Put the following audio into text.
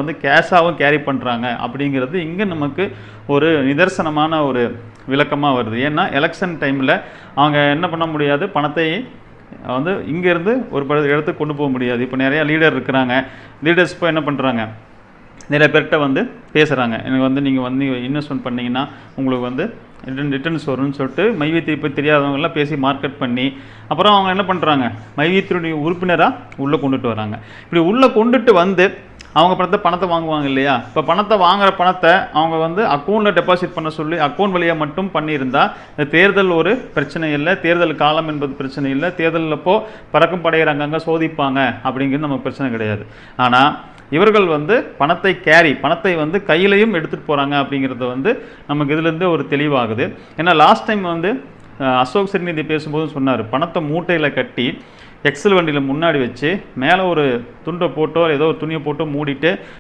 வந்து கேஷாகவும் கேரி பண்ணுறாங்க அப்படிங்கிறது இங்கே நமக்கு ஒரு நிதர்சனமான ஒரு விளக்கமாக வருது. ஏன்னா எலெக்ஷன் டைமில் அவங்க என்ன பண்ண முடியாது, பணத்தை வந்து இங்கேருந்து ஒரு இடத்துக்கு கொண்டு போக முடியாது. இப்போ நிறையா லீடர் இருக்கிறாங்க, லீடர்ஸ் இப்போ என்ன பண்ணுறாங்க, நிறைய பேர்கிட்ட வந்து பேசுகிறாங்க, எனக்கு வந்து நீங்கள் வந்து இன்வெஸ்ட்மெண்ட் பண்ணிங்கன்னா உங்களுக்கு வந்து ரிட்டர்ன்ஸ் வரும்னு சொல்லிட்டு மைவித்திரி இப்போ தெரியாதவங்கெல்லாம் பேசி மார்க்கெட் பண்ணி அப்புறம் அவங்க என்ன பண்ணுறாங்க, மைவித்திரியுடைய உறுப்பினராக உள்ளே கொண்டுட்டு வராங்க. இப்படி உள்ளே கொண்டுட்டு வந்து அவங்க பணத்தை வாங்குவாங்க இல்லையா. இப்போ பணத்தை வாங்குகிற பணத்தை அவங்க வந்து அக்கௌண்ட்டில் டெபாசிட் பண்ண சொல்லி அக்கௌண்ட் வழியாக மட்டும் பண்ணியிருந்தால் தேர்தல் ஒரு பிரச்சனை இல்லை, தேர்தல் காலம் என்பது பிரச்சனை இல்லை, தேர்தலில் அப்போ பறக்கும் படையிற அங்கங்கே சோதிப்பாங்க அப்படிங்கிறது நமக்கு பிரச்சனை கிடையாது. ஆனால் இவர்கள் வந்து பணத்தை வந்து கையிலையும் எடுத்துகிட்டு போகிறாங்க அப்படிங்கிறது வந்து நமக்கு இதுலேருந்து ஒரு தெளிவாகுது. ஏன்னா லாஸ்ட் டைம் வந்து அசோக் சிறுநிதி பேசும்போது சொன்னார், பணத்தை மூட்டையில் கட்டி எக்ஸல் வண்டியில் முன்னாடி வச்சு மேலே ஒரு துண்டை போட்டோ ஏதோ ஒரு துணியை போட்டோ மூடிட்டு